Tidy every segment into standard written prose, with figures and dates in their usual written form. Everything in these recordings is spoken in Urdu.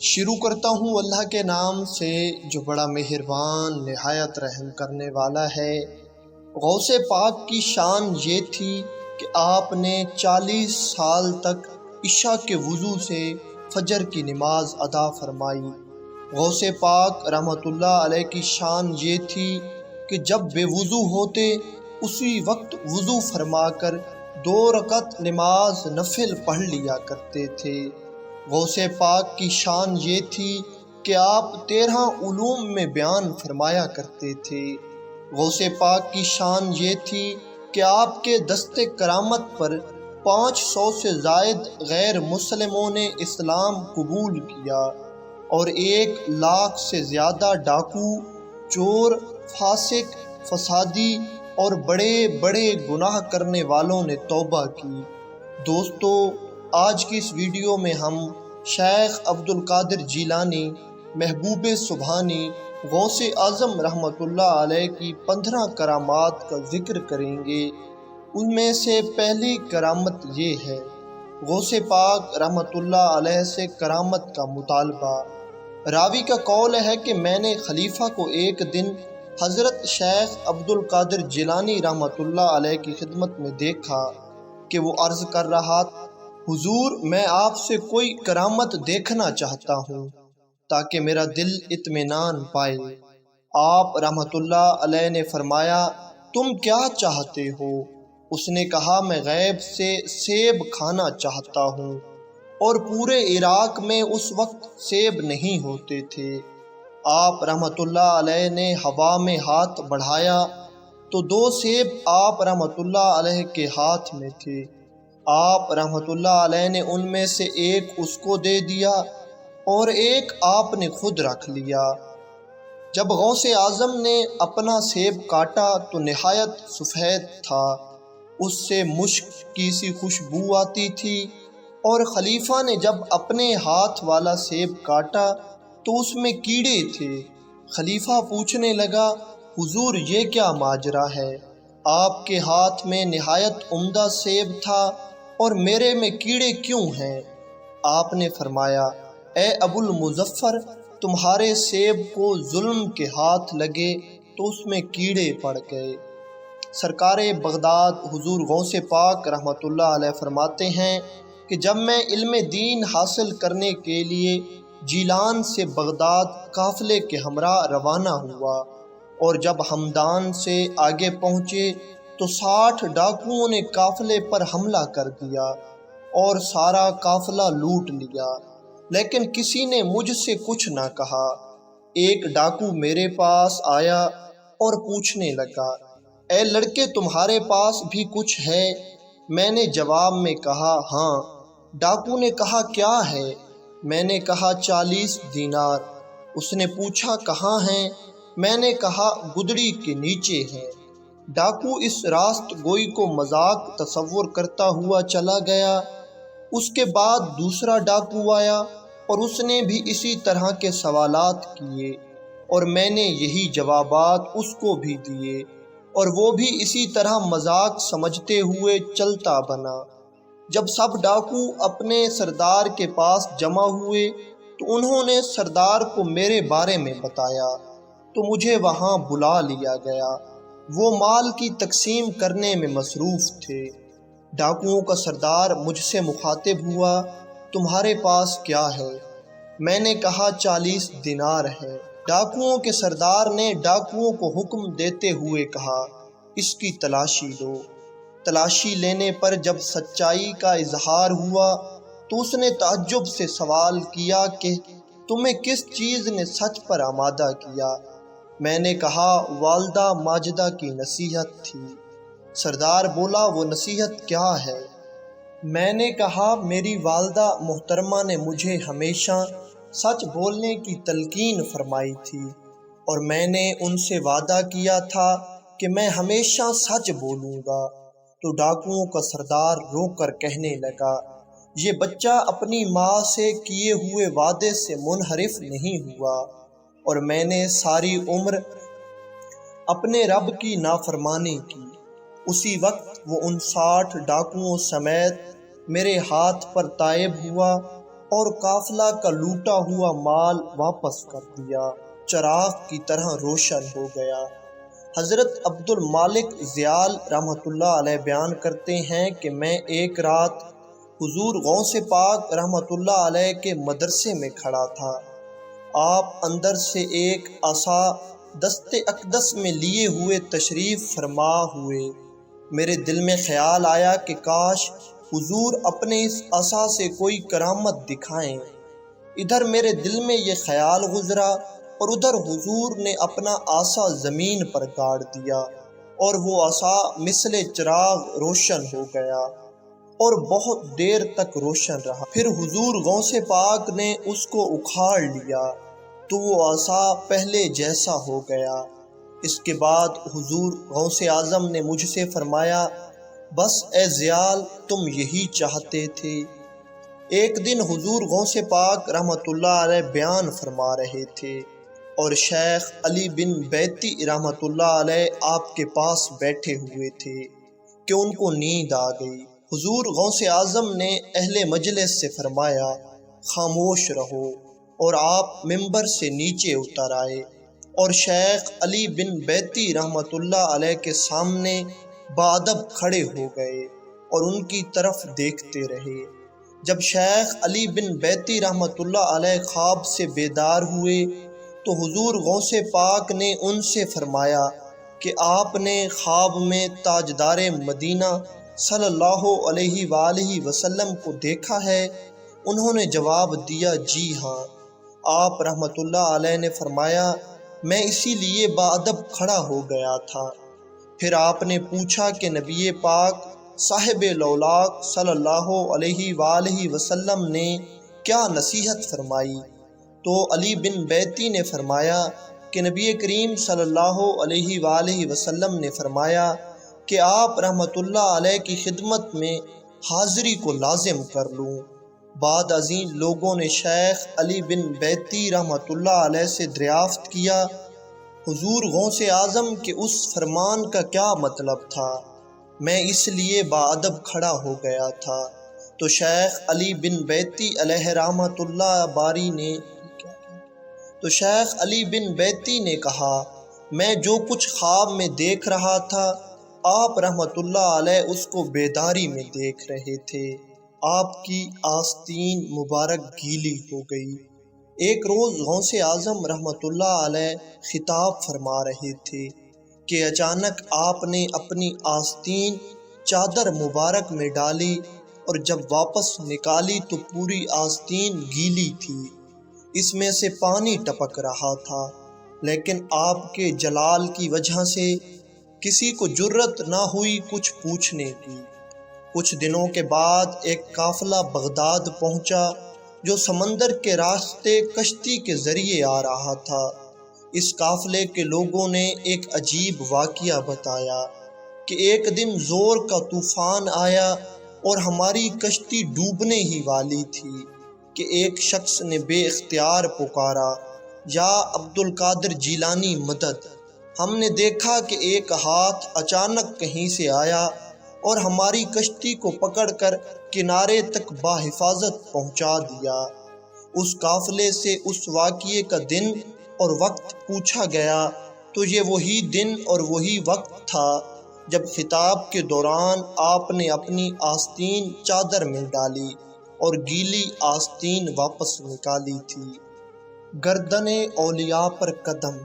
شروع کرتا ہوں اللہ کے نام سے جو بڑا مہربان نہایت رحم کرنے والا ہے۔ غوث پاک کی شان یہ تھی کہ آپ نے 40 سال تک عشاء کے وضو سے فجر کی نماز ادا فرمائی۔ غوث پاک رحمۃ اللہ علیہ کی شان یہ تھی کہ جب بے وضو ہوتے اسی وقت وضو فرما کر 2 رکعت نماز نفل پڑھ لیا کرتے تھے۔ غوث پاک کی شان یہ تھی کہ آپ 13 علوم میں بیان فرمایا کرتے تھے۔ غوث پاک کی شان یہ تھی کہ آپ کے دست کرامت پر 500 سے زائد غیر مسلموں نے اسلام قبول کیا اور 1 لاکھ سے زیادہ ڈاکو، چور، فاسق، فسادی اور بڑے بڑے گناہ کرنے والوں نے توبہ کی۔ دوستو، آج کی اس ویڈیو میں ہم شیخ عبد القادر جیلانی محبوب سبحانی غوث اعظم رحمۃ اللہ علیہ کی 15 کرامات کا ذکر کریں گے۔ ان میں سے پہلی کرامت یہ ہے، غوث پاک رحمۃ اللہ علیہ سے کرامت کا مطالبہ۔ راوی کا قول ہے کہ میں نے خلیفہ کو ایک دن حضرت شیخ عبد القادر جیلانی رحمۃ اللہ علیہ کی خدمت میں دیکھا کہ وہ عرض کر رہا، حضور میں آپ سے کوئی کرامت دیکھنا چاہتا ہوں تاکہ میرا دل اطمینان پائے۔ آپ رحمۃ اللہ علیہ نے فرمایا، تم کیا چاہتے ہو؟ اس نے کہا، میں غیب سے سیب کھانا چاہتا ہوں، اور پورے عراق میں اس وقت سیب نہیں ہوتے تھے۔ آپ رحمۃ اللہ علیہ نے ہوا میں ہاتھ بڑھایا تو 2 سیب آپ رحمۃ اللہ علیہ کے ہاتھ میں تھے۔ آپ رحمۃ اللہ علیہ نے ان میں سے ایک اس کو دے دیا اور ایک آپ نے خود رکھ لیا۔ جب غوث اعظم نے اپنا سیب کاٹا تو نہایت سفید تھا، اس سے مشک کی سی خوشبو آتی تھی، اور خلیفہ نے جب اپنے ہاتھ والا سیب کاٹا تو اس میں کیڑے تھے۔ خلیفہ پوچھنے لگا، حضور یہ کیا ماجرا ہے؟ آپ کے ہاتھ میں نہایت عمدہ سیب تھا اور میرے میں کیڑے کیوں ہیں؟ آپ نے فرمایا، اے ابو المظفر، تمہارے سیب کو ظلم کے ہاتھ لگے تو اس میں کیڑے پڑ گئے۔ سرکار بغداد حضور غوث پاک رحمۃ اللہ علیہ فرماتے ہیں کہ جب میں علم دین حاصل کرنے کے لیے جیلان سے بغداد قافلے کے ہمراہ روانہ ہوا اور جب ہمدان سے آگے پہنچے تو 60 ڈاکوؤں نے قافلے پر حملہ کر دیا اور سارا قافلہ لوٹ لیا، لیکن کسی نے مجھ سے کچھ نہ کہا۔ ایک ڈاکو میرے پاس آیا اور پوچھنے لگا، اے لڑکے، تمہارے پاس بھی کچھ ہے؟ میں نے جواب میں کہا، ہاں۔ ڈاکو نے کہا، کیا ہے؟ میں نے کہا، 40 دینار۔ اس نے پوچھا، کہاں ہیں؟ میں نے کہا، گدڑی کے نیچے ہیں۔ ڈاکو اس راست گوئی کو مذاق تصور کرتا ہوا چلا گیا۔ اس کے بعد دوسرا ڈاکو آیا اور اس نے بھی اسی طرح کے سوالات کیے اور میں نے یہی جوابات اس کو بھی دیے، اور وہ بھی اسی طرح مذاق سمجھتے ہوئے چلتا بنا۔ جب سب ڈاکو اپنے سردار کے پاس جمع ہوئے تو انہوں نے سردار کو میرے بارے میں بتایا تو مجھے وہاں بلا لیا گیا۔ وہ مال کی تقسیم کرنے میں مصروف تھے۔ ڈاکوؤں کا سردار مجھ سے مخاطب ہوا، تمہارے پاس کیا ہے؟ میں نے کہا، 40 دینار ہے۔ ڈاکوؤں کے سردار نے ڈاکوؤں کو حکم دیتے ہوئے کہا، اس کی تلاشی لو۔ تلاشی لینے پر جب سچائی کا اظہار ہوا تو اس نے تعجب سے سوال کیا کہ تمہیں کس چیز نے سچ پر آمادہ کیا؟ میں نے کہا، والدہ ماجدہ کی نصیحت تھی۔ سردار بولا، وہ نصیحت کیا ہے؟ میں نے کہا، میری والدہ محترمہ نے مجھے ہمیشہ سچ بولنے کی تلقین فرمائی تھی اور میں نے ان سے وعدہ کیا تھا کہ میں ہمیشہ سچ بولوں گا۔ تو ڈاکوؤں کا سردار رو کر کہنے لگا، یہ بچہ اپنی ماں سے کیے ہوئے وعدے سے منحرف نہیں ہوا، اور میں نے ساری عمر اپنے رب کی نافرمانی کی۔ اسی وقت وہ ان 60 ڈاکوؤں سمیت میرے ہاتھ پر تائب ہوا اور قافلہ کا لوٹا ہوا مال واپس کر دیا، چراغ کی طرح روشن ہو گیا۔ حضرت عبد المالک زیال رحمۃ اللہ علیہ بیان کرتے ہیں کہ میں ایک رات حضور غوث پاک رحمۃ اللہ علیہ کے مدرسے میں کھڑا تھا۔ آپ اندر سے ایک عصا دست اقدس میں لیے ہوئے تشریف فرما ہوئے۔ میرے دل میں خیال آیا کہ کاش حضور اپنے اس عصا سے کوئی کرامت دکھائیں۔ ادھر میرے دل میں یہ خیال گزرا اور ادھر حضور نے اپنا عصا زمین پر گاڑ دیا اور وہ عصا مثل چراغ روشن ہو گیا اور بہت دیر تک روشن رہا۔ پھر حضور غوث پاک نے اس کو اکھاڑ لیا تو وہ عصا پہلے جیسا ہو گیا۔ اس کے بعد حضور غوث اعظم نے مجھ سے فرمایا، بس اے زیال تم یہی چاہتے تھے۔ ایک دن حضور غوث پاک رحمۃ اللہ علیہ بیان فرما رہے تھے اور شیخ علی بن بیتی رحمۃ اللہ علیہ آپ کے پاس بیٹھے ہوئے تھے کہ ان کو نیند آ گئی۔ حضور غوث اعظم نے اہل مجلس سے فرمایا، خاموش رہو، اور آپ ممبر سے نیچے اتر آئے اور شیخ علی بن بیتی رحمۃ اللہ علیہ کے سامنے بادب کھڑے ہو گئے اور ان کی طرف دیکھتے رہے۔ جب شیخ علی بن بیتی رحمۃ اللہ علیہ خواب سے بیدار ہوئے تو حضور غوث پاک نے ان سے فرمایا کہ آپ نے خواب میں تاجدار مدینہ صلی اللہ علیہ وآلہ وسلم کو دیکھا ہے؟ انہوں نے جواب دیا، جی ہاں۔ آپ رحمۃ اللہ علیہ نے فرمایا، میں اسی لیے بادب کھڑا ہو گیا تھا۔ پھر آپ نے پوچھا کہ نبی پاک صاحب لولاک صلی اللہ علیہ وآلہ وسلم نے کیا نصیحت فرمائی؟ تو علی بن بیتی نے فرمایا کہ نبی کریم صلی اللہ علیہ وآلہ وسلم نے فرمایا کہ آپ رحمۃ اللہ علیہ کی خدمت میں حاضری کو لازم کر لوں۔ بعد ازیں لوگوں نے شیخ علی بن بیتی رحمۃ اللہ علیہ سے دریافت کیا، حضور غوث اعظم کے اس فرمان کا کیا مطلب تھا؟ میں اس لیے باادب کھڑا ہو گیا تھا۔ تو شیخ علی بن بیتی علیہ رحمۃ اللہ باری نے کہا، میں جو کچھ خواب میں دیکھ رہا تھا آپ رحمۃ اللہ علیہ اس کو بیداری میں دیکھ رہے تھے۔ آپ کی آستین مبارک گیلی ہو گئی۔ ایک روز غوث اعظم رحمۃ اللہ علیہ خطاب فرما رہے تھے کہ اچانک آپ نے اپنی آستین چادر مبارک میں ڈالی اور جب واپس نکالی تو پوری آستین گیلی تھی، اس میں سے پانی ٹپک رہا تھا، لیکن آپ کے جلال کی وجہ سے کسی کو جرت نہ ہوئی کچھ پوچھنے کی۔ کچھ دنوں کے بعد ایک قافلہ بغداد پہنچا جو سمندر کے راستے کشتی کے ذریعے آ رہا تھا۔ اس قافلے کے لوگوں نے ایک عجیب واقعہ بتایا کہ ایک دن زور کا طوفان آیا اور ہماری کشتی ڈوبنے ہی والی تھی کہ ایک شخص نے بے اختیار پکارا، یا عبد القادر جیلانی مدد! ہم نے دیکھا کہ ایک ہاتھ اچانک کہیں سے آیا اور ہماری کشتی کو پکڑ کر کنارے تک بحفاظت پہنچا دیا۔ اس قافلے سے اس واقعے کا دن اور وقت پوچھا گیا تو یہ وہی دن اور وہی وقت تھا جب خطاب کے دوران آپ نے اپنی آستین چادر میں ڈالی اور گیلی آستین واپس نکالی تھی۔ گردن اولیاء پر قدم۔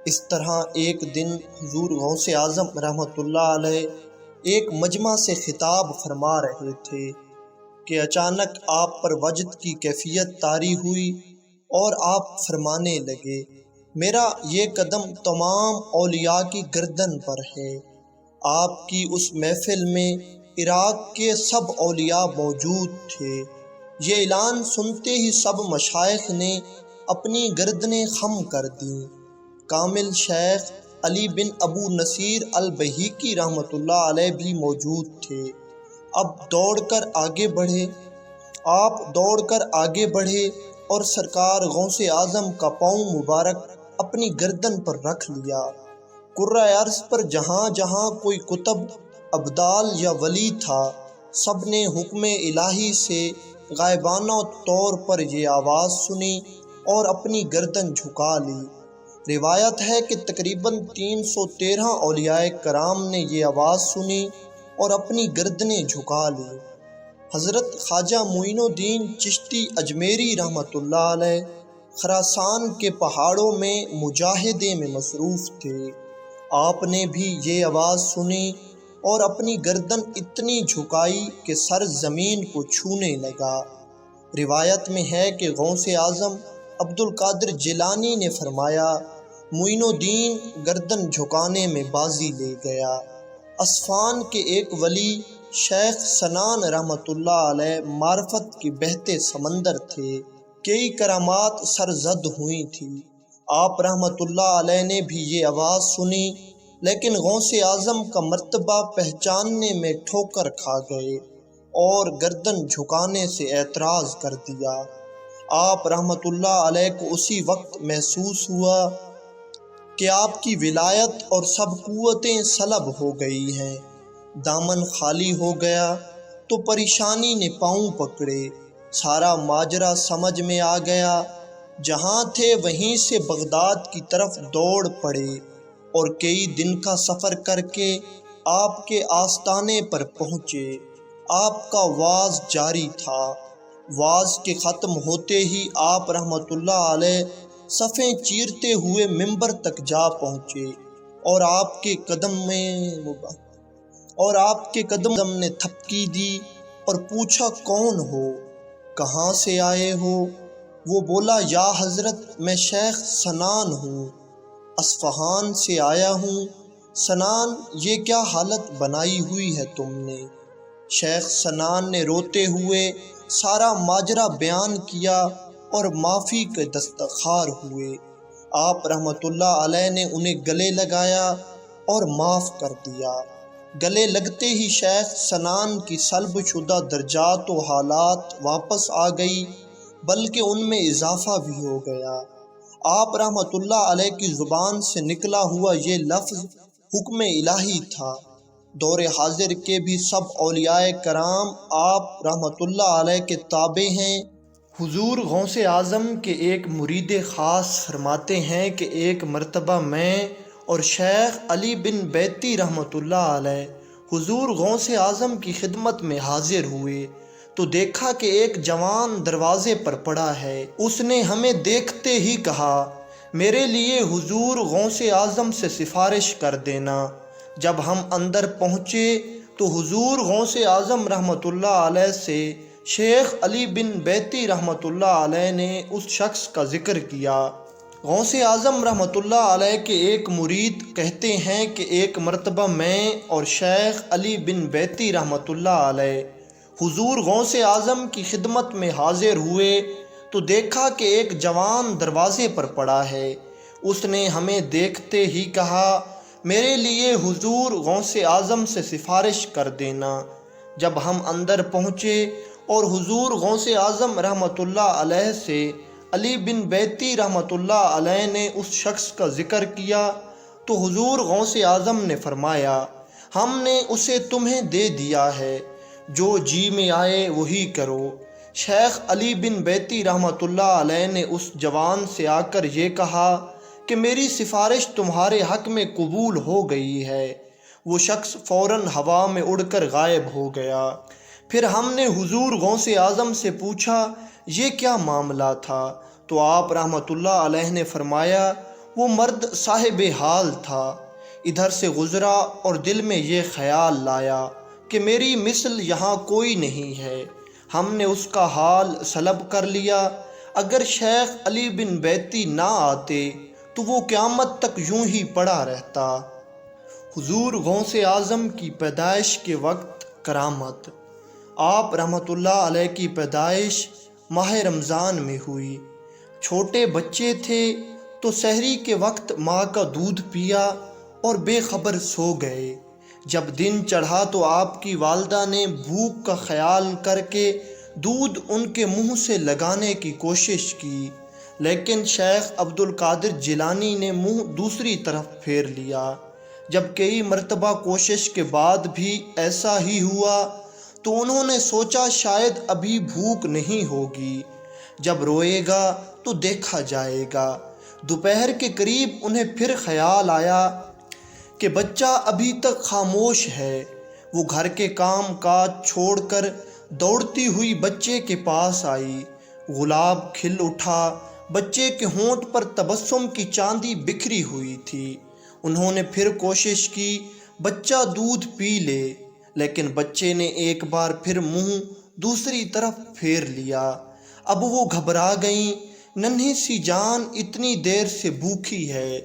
اس طرح ایک دن حضور غوث اعظم رحمۃ اللہ علیہ ایک مجمع سے خطاب فرما رہے تھے کہ اچانک آپ پر وجد کی کیفیت طاری ہوئی اور آپ فرمانے لگے، میرا یہ قدم تمام اولیاء کی گردن پر ہے۔ آپ کی اس محفل میں عراق کے سب اولیاء موجود تھے۔ یہ اعلان سنتے ہی سب مشائخ نے اپنی گردنیں خم کر دیں۔ کامل شیخ علی بن ابو نصیر البہیقی رحمۃ اللہ علیہ بھی موجود تھے۔ آپ دوڑ کر آگے بڑھے اور سرکار غوث اعظم کا پاؤں مبارک اپنی گردن پر رکھ لیا۔ کرۂ ارض پر جہاں جہاں کوئی قطب، ابدال یا ولی تھا، سب نے حکم الہی سے غائبانہ طور پر یہ آواز سنی اور اپنی گردن جھکا لی۔ روایت ہے کہ تقریباً 313 اولیاء کرام نے یہ آواز سنی اور اپنی گردنیں جھکا لی۔ حضرت خواجہ معین الدین چشتی اجمیری رحمۃ اللہ علیہ خراسان کے پہاڑوں میں مجاہدے میں مصروف تھے۔ آپ نے بھی یہ آواز سنی اور اپنی گردن اتنی جھکائی کہ سر زمین کو چھونے لگا۔ روایت میں ہے کہ غوث اعظم عبد القادر جیلانی نے فرمایا، معین الدین گردن جھکانے میں بازی لے گیا۔ اصفہان کے ایک ولی شیخ سنان رحمۃ اللہ علیہ معرفت کے بہتے سمندر تھے۔ کئی کرامات سرزد ہوئی تھی۔ آپ رحمۃ اللہ علیہ نے بھی یہ آواز سنی، لیکن غوث اعظم کا مرتبہ پہچاننے میں ٹھوکر کھا گئے اور گردن جھکانے سے اعتراض کر دیا۔ آپ رحمۃ اللہ علیہ کو اسی وقت محسوس ہوا کہ آپ کی ولایت اور سب قوتیں سلب ہو گئی ہیں۔ دامن خالی ہو گیا تو پریشانی نے پاؤں پکڑے۔ سارا ماجرا سمجھ میں آ گیا۔ جہاں تھے وہیں سے بغداد کی طرف دوڑ پڑے اور کئی دن کا سفر کر کے آپ کے آستانے پر پہنچے۔ آپ کا وعظ جاری تھا۔ وعظ کے ختم ہوتے ہی آپ رحمۃ اللہ علیہ صفیں چیرتے ہوئے ممبر تک جا پہنچے اور آپ کے قدم نے تھپکی دی اور پوچھا، کون ہو؟ کہاں سے آئے ہو؟ وہ بولا، یا حضرت میں شیخ سنان ہوں، اصفہان سے آیا ہوں۔ سنان، یہ کیا حالت بنائی ہوئی ہے تم نے؟ شیخ سنان نے روتے ہوئے سارا ماجرا بیان کیا اور معافی کے دستخوار ہوئے۔ آپ رحمۃ اللہ علیہ نے انہیں گلے لگایا اور معاف کر دیا۔ گلے لگتے ہی شیخ سنان کی سلب شدہ درجات و حالات واپس آ گئی، بلکہ ان میں اضافہ بھی ہو گیا۔ آپ رحمۃ اللہ علیہ کی زبان سے نکلا ہوا یہ لفظ حکم الہی تھا۔ دور حاضر کے بھی سب اولیاء کرام آپ رحمۃ اللہ علیہ کے تابع ہیں۔ حضور غوث اعظم کے ایک مرید خاص فرماتے ہیں کہ ایک مرتبہ میں اور شیخ علی بن بیتی رحمۃ اللہ علیہ حضور غوث اعظم کی خدمت میں حاضر ہوئے تو دیکھا کہ ایک جوان دروازے پر پڑا ہے۔ اس نے ہمیں دیکھتے ہی کہا، میرے لیے حضور غوث اعظم سے سفارش کر دینا۔ جب ہم اندر پہنچے تو حضور غوث اعظم رحمۃ اللہ علیہ سے شیخ علی بن بیتی رحمۃ اللہ علیہ نے اس شخص کا ذکر کیا۔ غوث اعظم رحمۃ اللہ علیہ کے ایک مرید کہتے ہیں کہ ایک مرتبہ میں اور شیخ علی بن بیتی رحمۃ اللہ علیہ حضور غوث اعظم کی خدمت میں حاضر ہوئے تو دیکھا کہ ایک جوان دروازے پر پڑا ہے۔ اس نے ہمیں دیکھتے ہی کہا، میرے لیے حضور غوث اعظم سے سفارش کر دینا۔ جب ہم اندر پہنچے اور حضور غوث اعظم رحمۃ اللہ علیہ سے علی بن بیتی رحمۃ اللہ علیہ نے اس شخص کا ذکر کیا تو حضور غوث اعظم نے فرمایا، ہم نے اسے تمہیں دے دیا ہے، جو جی میں آئے وہی کرو۔ شیخ علی بن بیتی رحمۃ اللہ علیہ نے اس جوان سے آ کر یہ کہا کہ میری سفارش تمہارے حق میں قبول ہو گئی ہے۔ وہ شخص فوراً ہوا میں اڑ کر غائب ہو گیا۔ پھر ہم نے حضور غوث اعظم سے پوچھا، یہ کیا معاملہ تھا؟ تو آپ رحمۃ اللہ علیہ نے فرمایا، وہ مرد صاحب حال تھا، ادھر سے گزرا اور دل میں یہ خیال لایا کہ میری مثل یہاں کوئی نہیں ہے۔ ہم نے اس کا حال سلب کر لیا۔ اگر شیخ علی بن بیتی نہ آتے تو وہ قیامت تک یوں ہی پڑا رہتا۔ حضور غوث اعظم کی پیدائش کے وقت کرامت۔ آپ رحمۃ اللہ علیہ کی پیدائش ماہ رمضان میں ہوئی۔ چھوٹے بچے تھے تو سحری کے وقت ماں کا دودھ پیا اور بے خبر سو گئے۔ جب دن چڑھا تو آپ کی والدہ نے بھوک کا خیال کر کے دودھ ان کے منہ سے لگانے کی کوشش کی، لیکن شیخ عبد القادر جیلانی نے منہ دوسری طرف پھیر لیا۔ جب کئی مرتبہ کوشش کے بعد بھی ایسا ہی ہوا تو انہوں نے سوچا شاید ابھی بھوک نہیں ہوگی، جب روئے گا تو دیکھا جائے گا۔ دوپہر کے قریب انہیں پھر خیال آیا کہ بچہ ابھی تک خاموش ہے۔ وہ گھر کے کام کاج چھوڑ کر دوڑتی ہوئی بچے کے پاس آئی۔ گلاب کھل اٹھا، بچے کے ہونٹ پر تبسم کی چاندی بکھری ہوئی تھی۔ انہوں نے پھر کوشش کی بچہ دودھ پی لے، لیکن بچے نے ایک بار پھر منہ دوسری طرف پھیر لیا۔ اب وہ گھبرا گئیں، ننھی سی جان اتنی دیر سے بھوکی ہے۔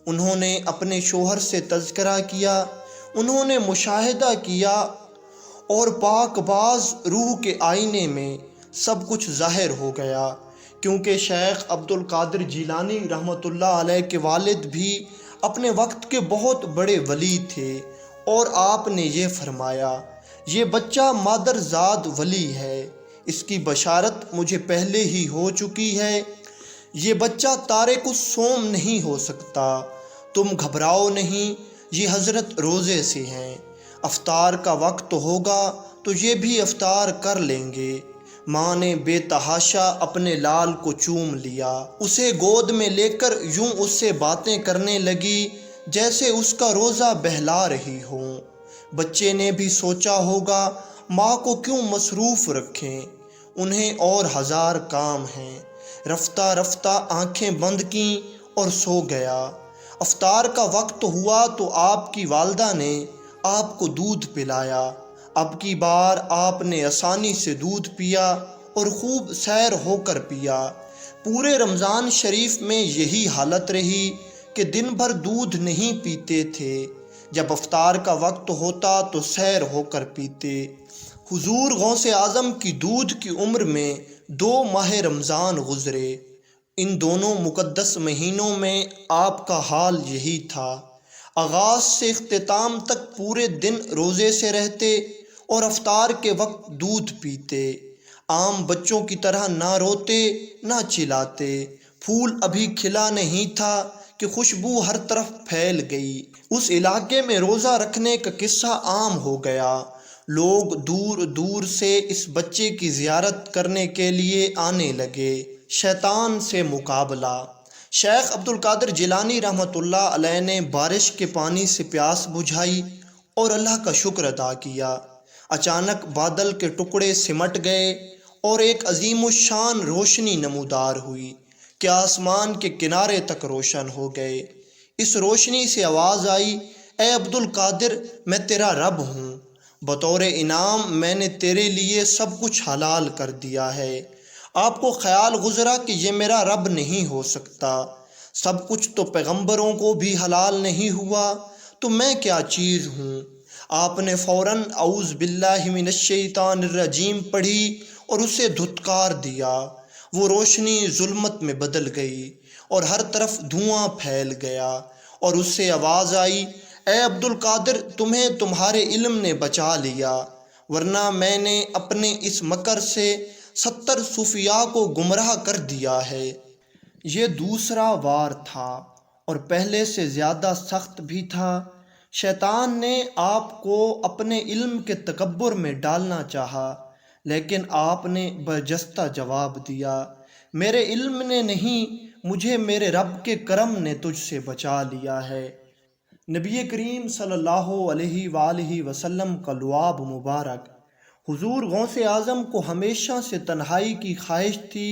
انہوں نے اپنے شوہر سے تذکرہ کیا، انہوں نے مشاہدہ کیا، اور پاک باز روح کے آئینے میں سب کچھ ظاہر ہو گیا، کیونکہ شیخ عبد القادر جیلانی رحمۃ اللہ علیہ کے والد بھی اپنے وقت کے بہت بڑے ولی تھے، اور آپ نے یہ فرمایا، یہ بچہ مادر زاد ولی ہے، اس کی بشارت مجھے پہلے ہی ہو چکی ہے۔ یہ بچہ تارک الصوم نہیں ہو سکتا، تم گھبراؤ نہیں، یہ حضرت روزے سے ہیں، افطار کا وقت ہوگا تو یہ بھی افطار کر لیں گے۔ ماں نے بے تحاشا اپنے لال کو چوم لیا، اسے گود میں لے کر یوں اس سے باتیں کرنے لگی جیسے اس کا روزہ بہلا رہی ہوں۔ بچے نے بھی سوچا ہوگا ماں کو کیوں مصروف رکھیں، انہیں اور ہزار کام ہیں۔ رفتہ رفتہ آنکھیں بند کیں اور سو گیا۔ افطار کا وقت ہوا تو آپ کی والدہ نے آپ کو دودھ پلایا۔ اب کی بار آپ نے آسانی سے دودھ پیا اور خوب سیر ہو کر پیا۔ پورے رمضان شریف میں یہی حالت رہی کہ دن بھر دودھ نہیں پیتے تھے، جب افطار کا وقت ہوتا تو سیر ہو کر پیتے۔ حضور غوث اعظم کی دودھ کی عمر میں 2 ماہ رمضان گزرے۔ ان دونوں مقدس مہینوں میں آپ کا حال یہی تھا۔ آغاز سے اختتام تک پورے دن روزے سے رہتے اور افطار کے وقت دودھ پیتے۔ عام بچوں کی طرح نہ روتے نہ چلاتے۔ پھول ابھی کھلا نہیں تھا کہ خوشبو ہر طرف پھیل گئی۔ اس علاقے میں روزہ رکھنے کا قصہ عام ہو گیا۔ لوگ دور دور سے اس بچے کی زیارت کرنے کے لیے آنے لگے۔ شیطان سے مقابلہ۔ شیخ عبد القادر جیلانی رحمۃ اللہ علیہ نے بارش کے پانی سے پیاس بجھائی اور اللہ کا شکر ادا کیا۔ اچانک بادل کے ٹکڑے سمٹ گئے اور ایک عظیم الشان روشنی نمودار ہوئی کہ آسمان کے کنارے تک روشن ہو گئے۔ اس روشنی سے آواز آئی، اے عبد القادر، میں تیرا رب ہوں، بطور انعام میں نے تیرے لیے سب کچھ حلال کر دیا ہے۔ آپ کو خیال گزرا کہ یہ میرا رب نہیں ہو سکتا، سب کچھ تو پیغمبروں کو بھی حلال نہیں ہوا، تو میں کیا چیز ہوں؟ آپ نے فوراً اعوذ باللہ من الشیطان الرجیم پڑھی اور اسے دھتکار دیا۔ وہ روشنی ظلمت میں بدل گئی اور ہر طرف دھواں پھیل گیا، اور اس سے آواز آئی، اے عبد القادر، تمہیں تمہارے علم نے بچا لیا، ورنہ میں نے اپنے اس مکر سے 70 صوفیاء کو گمراہ کر دیا ہے۔ یہ دوسرا وار تھا اور پہلے سے زیادہ سخت بھی تھا۔ شیطان نے آپ کو اپنے علم کے تکبر میں ڈالنا چاہا، لیکن آپ نے برجستہ جواب دیا، میرے علم نے نہیں، مجھے میرے رب کے کرم نے تجھ سے بچا لیا ہے۔ نبی کریم صلی اللہ علیہ وآلہ وسلم کا لعاب مبارک۔ حضور غوث اعظم کو ہمیشہ سے تنہائی کی خواہش تھی۔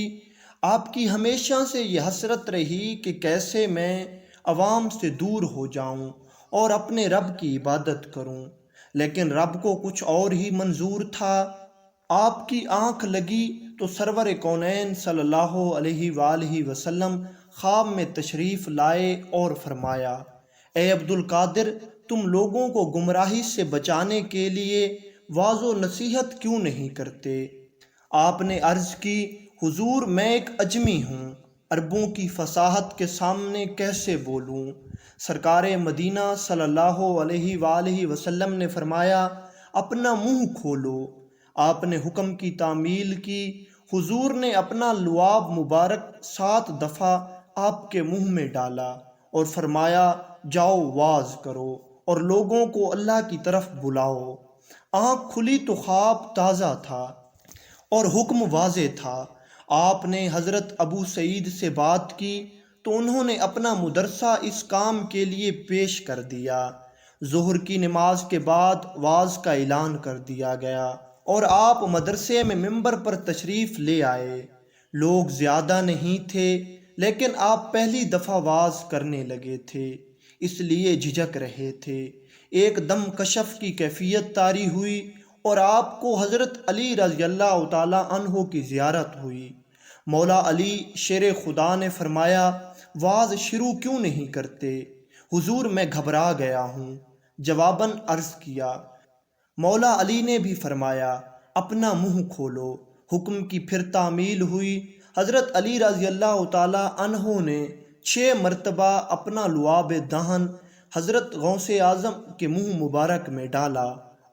آپ کی ہمیشہ سے یہ حسرت رہی کہ کیسے میں عوام سے دور ہو جاؤں اور اپنے رب کی عبادت کروں، لیکن رب کو کچھ اور ہی منظور تھا۔ آپ کی آنکھ لگی تو سرور کونین صلی اللہ علیہ وآلہ وسلم خواب میں تشریف لائے اور فرمایا، اے عبد القادر، تم لوگوں کو گمراہی سے بچانے کے لیے واعظ و نصیحت کیوں نہیں کرتے؟ آپ نے عرض کی، حضور، میں ایک اجمی ہوں، عربوں کی فصاحت کے سامنے کیسے بولوں؟ سرکار مدینہ صلی اللہ علیہ وآلہ وسلم نے فرمایا، اپنا منہ کھولو۔ آپ نے حکم کی تعمیل کی۔ حضور نے اپنا لعاب مبارک 7 دفعہ آپ کے منہ میں ڈالا اور فرمایا، جاؤ واعظ کرو اور لوگوں کو اللہ کی طرف بلاؤ۔ آنکھ کھلی تو خواب تازہ تھا اور حکم واضح تھا۔ آپ نے حضرت ابو سعید سے بات کی تو انہوں نے اپنا مدرسہ اس کام کے لیے پیش کر دیا۔ ظہر کی نماز کے بعد واز کا اعلان کر دیا گیا اور آپ مدرسے میں ممبر پر تشریف لے آئے۔ لوگ زیادہ نہیں تھے لیکن آپ پہلی دفعہ واز کرنے لگے تھے، اس لیے جھجک رہے تھے۔ ایک دم کشف کی کیفیت طاری ہوئی اور آپ کو حضرت علی رضی اللہ تعالیٰ عنہ کی زیارت ہوئی۔ مولا علی شیر خدا نے فرمایا، واز شروع کیوں نہیں کرتے؟ حضور میں گھبرا گیا ہوں، جواباً عرض کیا۔ مولا علی نے بھی فرمایا، اپنا منہ کھولو۔ حکم کی پھر تعمیل ہوئی۔ حضرت علی رضی اللہ تعالیٰ عنہ نے 6 مرتبہ اپنا لعاب دہن حضرت غوث اعظم کے منہ مبارک میں ڈالا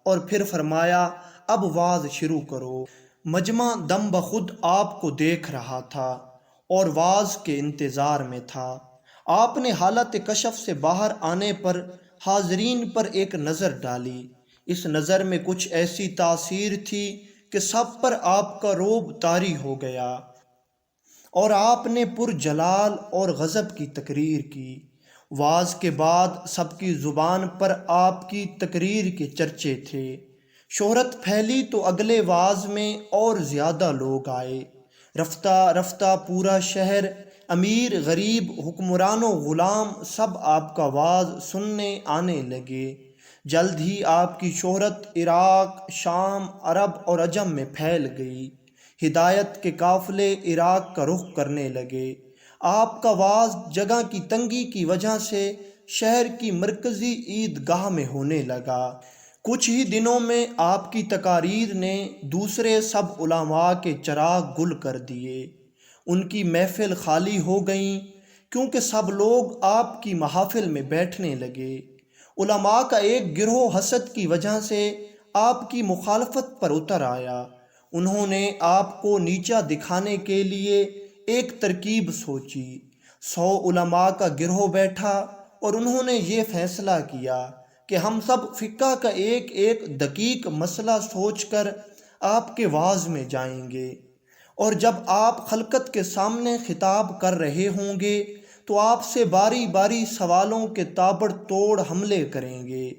اور پھر فرمایا، اب واز شروع کرو۔ مجمع دم بخود آپ کو دیکھ رہا تھا اور واز کے انتظار میں تھا۔ آپ نے حالت کشف سے باہر آنے پر حاضرین پر ایک نظر ڈالی۔ اس نظر میں کچھ ایسی تاثیر تھی کہ سب پر آپ کا رعب طاری ہو گیا اور آپ نے پرجلال اور غضب کی تقریر کی۔ واز کے بعد سب کی زبان پر آپ کی تقریر کے چرچے تھے۔ شہرت پھیلی تو اگلے واز میں اور زیادہ لوگ آئے۔ رفتہ رفتہ پورا شہر، امیر غریب، حکمران و غلام، سب آپ کا واز سننے آنے لگے۔ جلد ہی آپ کی شہرت عراق، شام، عرب اور عجم میں پھیل گئی۔ ہدایت کے قافلے عراق کا رخ کرنے لگے۔ آپ کا واز جگہ کی تنگی کی وجہ سے شہر کی مرکزی عیدگاہ میں ہونے لگا۔ کچھ ہی دنوں میں آپ کی تقاریر نے دوسرے سب علماء کے چراغ گل کر دیے۔ ان کی محفل خالی ہو گئیں کیونکہ سب لوگ آپ کی محافل میں بیٹھنے لگے۔ علماء کا ایک گروہ حسد کی وجہ سے آپ کی مخالفت پر اتر آیا۔ انہوں نے آپ کو نیچا دکھانے کے لیے ایک ترکیب سوچی۔ 100 علماء کا گروہ بیٹھا اور انہوں نے یہ فیصلہ کیا کہ ہم سب فقہ کا ایک ایک دقیق مسئلہ سوچ کر آپ کے واز میں جائیں گے، اور جب آپ خلقت کے سامنے خطاب کر رہے ہوں گے تو آپ سے باری باری سوالوں کے تابڑ توڑ حملے کریں گے۔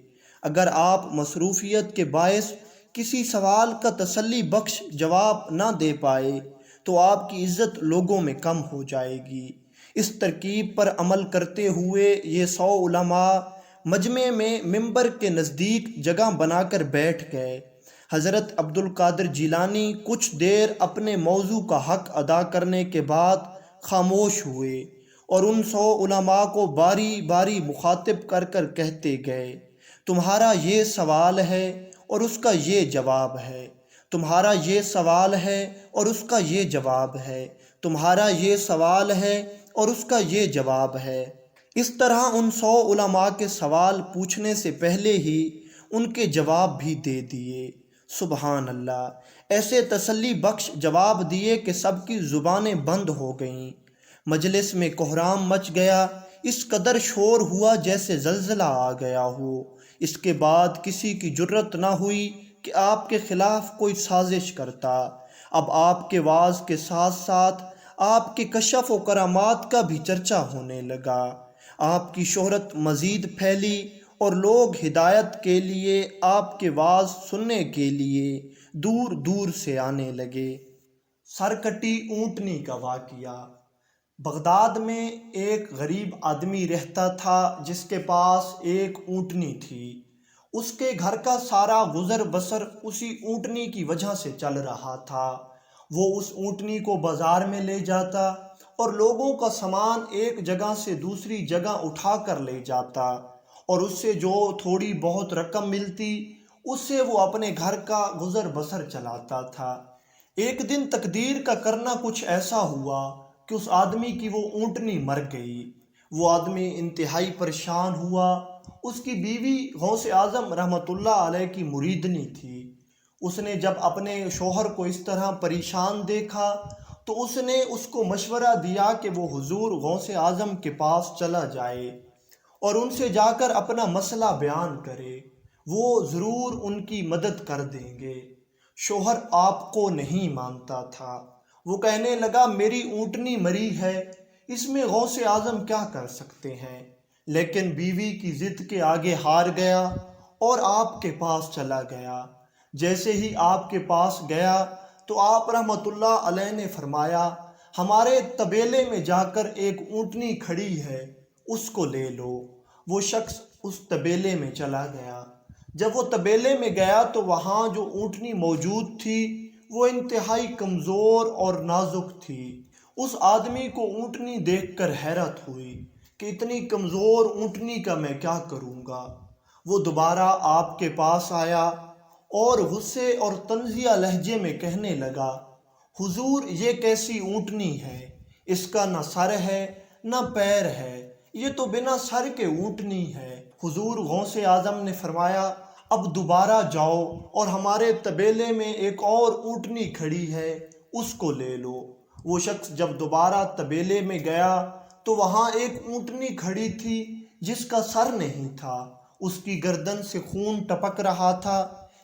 اگر آپ مصروفیت کے باعث کسی سوال کا تسلی بخش جواب نہ دے پائے تو آپ کی عزت لوگوں میں کم ہو جائے گی۔ اس ترکیب پر عمل کرتے ہوئے یہ 100 علماء مجمع میں ممبر کے نزدیک جگہ بنا کر بیٹھ گئے۔ حضرت عبد القادر جیلانی کچھ دیر اپنے موضوع کا حق ادا کرنے کے بعد خاموش ہوئے اور ان 100 علماء کو باری باری مخاطب کر کر کہتے گئے، تمہارا یہ سوال ہے اور اس کا یہ جواب ہے، تمہارا یہ سوال ہے اور اس کا یہ جواب ہے، تمہارا یہ سوال ہے اور اس کا یہ جواب ہے۔ اس طرح ان 100 علماء کے سوال پوچھنے سے پہلے ہی ان کے جواب بھی دے دیے۔ سبحان اللہ! ایسے تسلی بخش جواب دیے کہ سب کی زبانیں بند ہو گئیں۔ مجلس میں کوہرام مچ گیا، اس قدر شور ہوا جیسے زلزلہ آ گیا ہو۔ اس کے بعد کسی کی جرت نہ ہوئی کہ آپ کے خلاف کوئی سازش کرتا۔ اب آپ کے واز کے ساتھ ساتھ آپ کے کشف و کرامات کا بھی چرچا ہونے لگا۔ آپ کی شہرت مزید پھیلی اور لوگ ہدایت کے لیے آپ کے واز سننے کے لیے دور دور سے آنے لگے۔ سرکٹی اونٹنی کا واقعہ۔ بغداد میں ایک غریب آدمی رہتا تھا جس کے پاس ایک اونٹنی تھی۔ اس کے گھر کا سارا گزر بسر اسی اونٹنی کی وجہ سے چل رہا تھا۔ وہ اس اونٹنی کو بازار میں لے جاتا اور لوگوں کا سامان ایک جگہ سے دوسری جگہ اٹھا کر لے جاتا، اور اس سے جو تھوڑی بہت رقم ملتی اس سے وہ اپنے گھر کا گزر بسر چلاتا تھا۔ ایک دن تقدیر کا کرنا کچھ ایسا ہوا کہ اس آدمی کی وہ اونٹنی مر گئی۔ وہ آدمی انتہائی پریشان ہوا۔ اس کی بیوی غوث اعظم رحمۃ اللہ علیہ کی مریدنی تھی۔ اس نے جب اپنے شوہر کو اس طرح پریشان دیکھا تو اس نے اس کو مشورہ دیا کہ وہ حضور غوث اعظم کے پاس چلا جائے اور ان سے جا کر اپنا مسئلہ بیان کرے۔ وہ ضرور ان کی مدد کر دیں گے۔ شوہر آپ کو نہیں مانتا تھا۔ وہ کہنے لگا میری اونٹنی مری ہے، اس میں غوث اعظم کیا کر سکتے ہیں؟ لیکن بیوی کی ضد کے آگے ہار گیا اور آپ کے پاس چلا گیا۔ جیسے ہی آپ کے پاس گیا تو آپ رحمۃ اللہ علیہ نے فرمایا ہمارے طبیلے میں جا کر ایک اونٹنی کھڑی ہے، اس کو لے لو۔ وہ شخص اس طبیلے میں چلا گیا۔ جب وہ طبیلے میں گیا تو وہاں جو اونٹنی موجود تھی وہ انتہائی کمزور اور نازک تھی۔ اس آدمی کو اونٹنی دیکھ کر حیرت ہوئی کہ اتنی کمزور اونٹنی کا میں کیا کروں گا۔ وہ دوبارہ آپ کے پاس آیا اور غصے اور طنزیہ لہجے میں کہنے لگا حضور یہ کیسی اونٹنی ہے، اس کا نہ سر ہے نہ پیر ہے، یہ تو بنا سر کے اونٹنی ہے۔ حضور غوث اعظم نے فرمایا اب دوبارہ جاؤ اور ہمارے طبیلے میں ایک اور اونٹنی کھڑی ہے، اس کو لے لو۔ وہ شخص جب دوبارہ طبیلے میں گیا تو وہاں ایک اونٹنی کھڑی تھی جس کا سر نہیں تھا، اس کی گردن سے خون ٹپک رہا تھا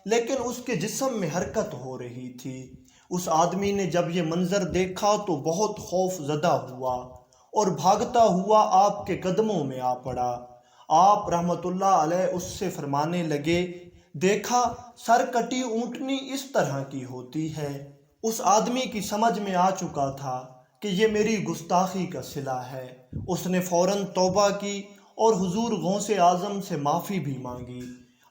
لیکن اس کے جسم میں حرکت ہو رہی تھی۔ اس آدمی نے جب یہ منظر دیکھا تو بہت خوف زدہ ہوا اور بھاگتا ہوا آپ کے قدموں میں آ پڑا۔ آپ رحمۃ اللہ علیہ اس سے فرمانے لگے دیکھا سر کٹی اونٹنی اس طرح کی ہوتی ہے۔ اس آدمی کی سمجھ میں آ چکا تھا کہ یہ میری گستاخی کا صلہ ہے۔ اس نے فوراً توبہ کی اور حضور غوث اعظم سے معافی بھی مانگی۔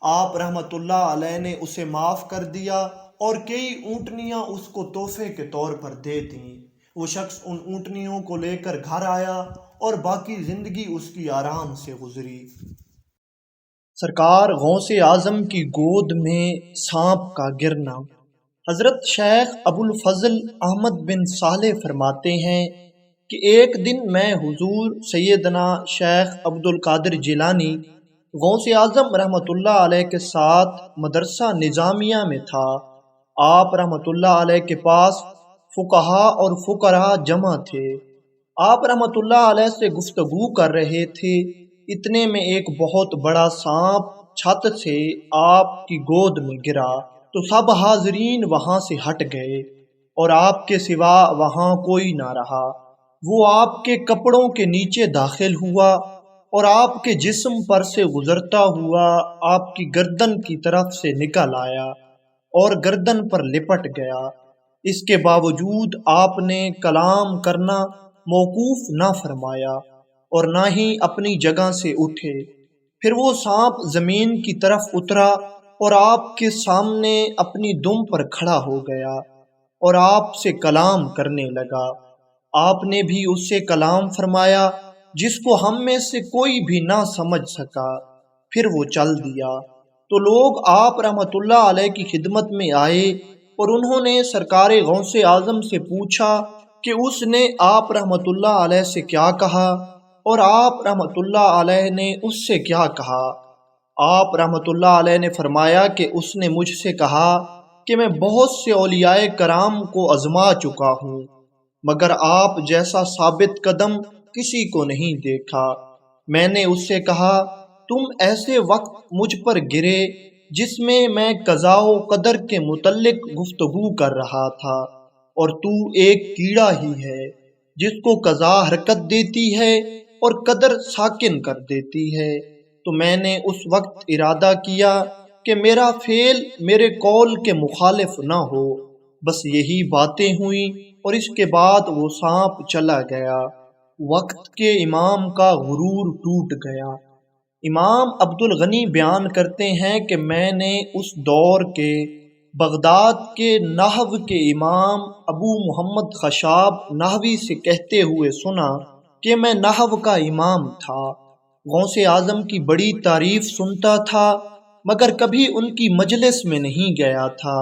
آپ رحمۃ اللہ علیہ نے اسے معاف کر دیا اور کئی اونٹنیاں اس کو تحفے کے طور پر دے دیں۔ وہ شخص ان اونٹنیوں کو لے کر گھر آیا اور باقی زندگی اس کی آرام سے گزری۔ سرکار غوث اعظم کی گود میں سانپ کا گرنا۔ حضرت شیخ ابو الفضل احمد بن صالح فرماتے ہیں کہ ایک دن میں حضور سیدنا شیخ عبد القادر جیلانی غوث اعظم رحمۃ اللہ علیہ کے ساتھ مدرسہ نظامیہ میں تھا۔ آپ رحمۃ اللہ علیہ کے پاس فقہا اور فقراء جمع تھے۔ آپ رحمۃ اللہ علیہ سے گفتگو کر رہے تھے، اتنے میں ایک بہت بڑا سانپ چھت سے آپ کی گود میں گرا تو سب حاضرین وہاں سے ہٹ گئے اور آپ کے سوا وہاں کوئی نہ رہا۔ وہ آپ کے کپڑوں کے نیچے داخل ہوا اور آپ کے جسم پر سے گزرتا ہوا آپ کی گردن کی طرف سے نکل آیا اور گردن پر لپٹ گیا۔ اس کے باوجود آپ نے کلام کرنا موقوف نہ فرمایا اور نہ ہی اپنی جگہ سے اٹھے۔ پھر وہ سانپ زمین کی طرف اترا اور آپ کے سامنے اپنی دم پر کھڑا ہو گیا اور آپ سے کلام کرنے لگا۔ آپ نے بھی اس سے کلام فرمایا جس کو ہم میں سے کوئی بھی نہ سمجھ سکا۔ پھر وہ چل دیا تو لوگ آپ رحمۃ اللہ علیہ کی خدمت میں آئے اور انہوں نے سرکار غوث اعظم سے پوچھا کہ اس نے آپ رحمۃ اللہ علیہ سے کیا کہا اور آپ رحمۃ اللہ علیہ نے اس سے کیا کہا۔ آپ رحمۃ اللہ علیہ نے فرمایا کہ اس نے مجھ سے کہا کہ میں بہت سے اولیاء کرام کو آزما چکا ہوں مگر آپ جیسا ثابت قدم کسی کو نہیں دیکھا۔ میں نے اس سے کہا تم ایسے وقت مجھ پر گرے جس میں قضاء و قدر کے متعلق گفتگو کر رہا تھا اور تو ایک کیڑا ہی ہے جس کو قضاء حرکت دیتی ہے اور قدر ساکن کر دیتی ہے۔ تو میں نے اس وقت ارادہ کیا کہ میرا فعل میرے قول کے مخالف نہ ہو، بس یہی باتیں ہوئیں اور اس کے بعد وہ سانپ چلا گیا۔ وقت کے امام کا غرور ٹوٹ گیا۔ امام عبد الغنی بیان کرتے ہیں کہ میں نے اس دور کے بغداد کے نحو کے امام ابو محمد خشاب نحوی سے کہتے ہوئے سنا کہ میں نحو کا امام تھا، غوث اعظم کی بڑی تعریف سنتا تھا مگر کبھی ان کی مجلس میں نہیں گیا تھا۔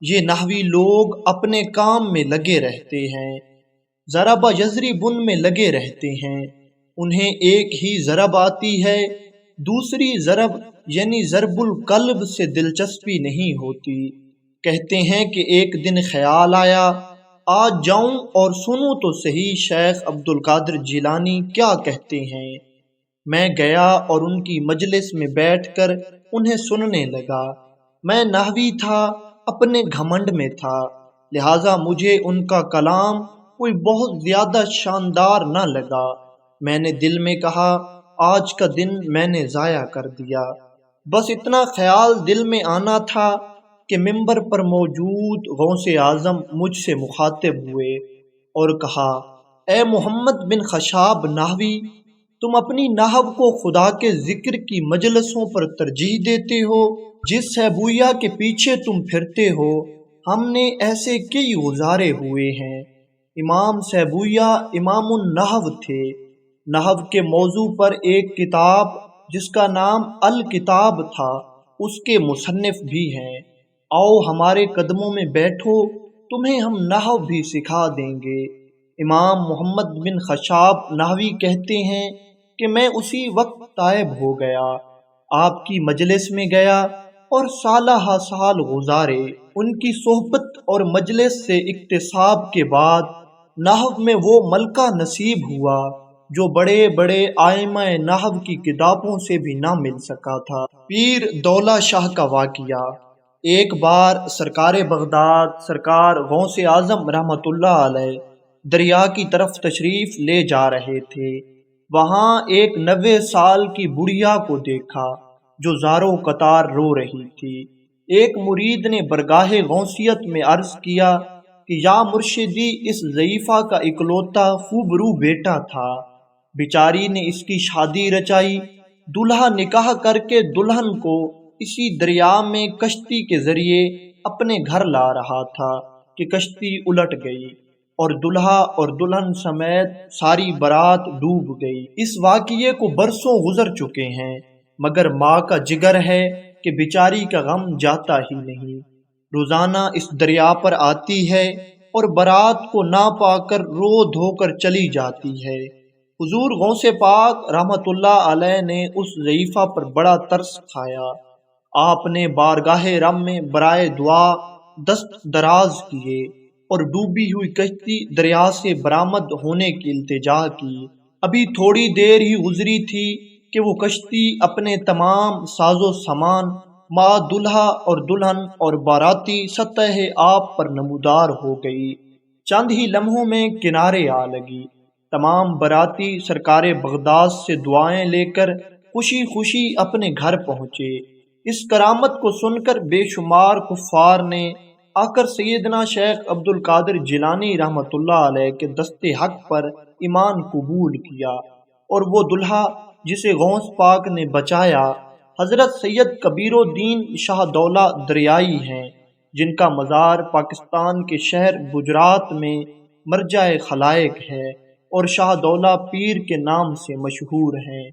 یہ نحوی لوگ اپنے کام میں لگے رہتے ہیں، ضرب یضربن میں لگے رہتے ہیں، انہیں ایک ہی ضرب آتی ہے، دوسری ضرب یعنی ضرب القلب سے دلچسپی نہیں ہوتی۔ کہتے ہیں کہ ایک دن خیال آیا آج جاؤں اور سنوں تو صحیح شیخ عبد القادر جیلانی کیا کہتے ہیں۔ میں گیا اور ان کی مجلس میں بیٹھ کر انہیں سننے لگا۔ میں نحوی تھا، اپنے گھمنڈ میں تھا، لہٰذا مجھے ان کا کلام کوئی بہت زیادہ شاندار نہ لگا۔ میں نے دل میں کہا آج کا دن میں نے ضائع کر دیا۔ بس اتنا خیال دل میں آنا تھا کہ منبر پر موجود غوث اعظم مجھ سے مخاطب ہوئے اور کہا، اے محمد بن خشاب نحوی، تم اپنی نحو کو خدا کے ذکر کی مجلسوں پر ترجیح دیتے ہو؟ جس سیبویا کے پیچھے تم پھرتے ہو، ہم نے ایسے کئی گزارے ہوئے ہیں۔ امام سیبویا امام النحو تھے۔ نحو کے موضوع پر ایک کتاب جس کا نام الکتاب تھا، اس کے مصنف بھی ہیں۔ آؤ ہمارے قدموں میں بیٹھو، تمہیں ہم نحو بھی سکھا دیں گے۔ امام محمد بن خشاب نحوی کہتے ہیں کہ میں اسی وقت تائب ہو گیا، آپ کی مجلس میں گیا اور سالہ ہا سال گزارے۔ ان کی صحبت اور مجلس سے اکتساب کے بعد نحو میں وہ ملکہ نصیب ہوا جو بڑے بڑے آئمہ نحو کی کتابوں سے بھی نہ مل سکا تھا۔ پیر دولہ شاہ کا واقعہ۔ ایک بار سرکار بغداد سرکار غوث اعظم رحمۃ اللہ علیہ دریا کی طرف تشریف لے جا رہے تھے۔ وہاں ایک 90 سال کی بڑھیا کو دیکھا جو زاروں قطار رو رہی تھی۔ ایک مرید نے برگاہ غوثیت میں عرض کیا کہ یا مرشدی، اس ضعیفہ کا اکلوتا خوبرو بیٹا تھا، بیچاری نے اس کی شادی رچائی، دلہا نکاح کر کے دلہن کو اسی دریا میں کشتی کے ذریعے اپنے گھر لا رہا تھا کہ کشتی الٹ گئی اور دلہا اور دلہن سمیت ساری بارات ڈوب گئی۔ اس واقعے کو برسوں گزر چکے ہیں، مگر ماں کا جگر ہے کہ بیچاری کا غم جاتا ہی نہیں۔ روزانہ اس دریا پر آتی ہے اور بارات کو نہ پا کر رو دھو کر چلی جاتی ہے۔ حضور غوث پاک رحمت اللہ علیہ نے اس ضعیفہ پر بڑا ترس کھایا۔ آپ نے بارگاہ رب میں برائے دعا دست دراز کیے اور ڈوبی ہوئی کشتی دریا سے برآمد ہونے کی التجا کی۔ ابھی تھوڑی دیر ہی گزری تھی کہ وہ کشتی اپنے تمام ساز و سامان ماں دلہا اور دلہن اور باراتی سطح آب پر نمودار ہو گئی۔ چند ہی لمحوں میں کنارے آ لگی۔ تمام باراتی سرکار بغداد سے دعائیں لے کر خوشی خوشی اپنے گھر پہنچے۔ اس کرامت کو سن کر بے شمار کفار نے آ کر سیدنا شیخ عبد القادر جیلانی رحمت اللہ علیہ کے دست حق پر ایمان قبول کیا، اور وہ دلہا جسے غوث پاک نے بچایا حضرت سید کبیر الدین شاہ دولہ دریائی ہیں، جن کا مزار پاکستان کے شہر گجرات میں مرجع خلائق ہے اور شاہ دولہ پیر کے نام سے مشہور ہیں۔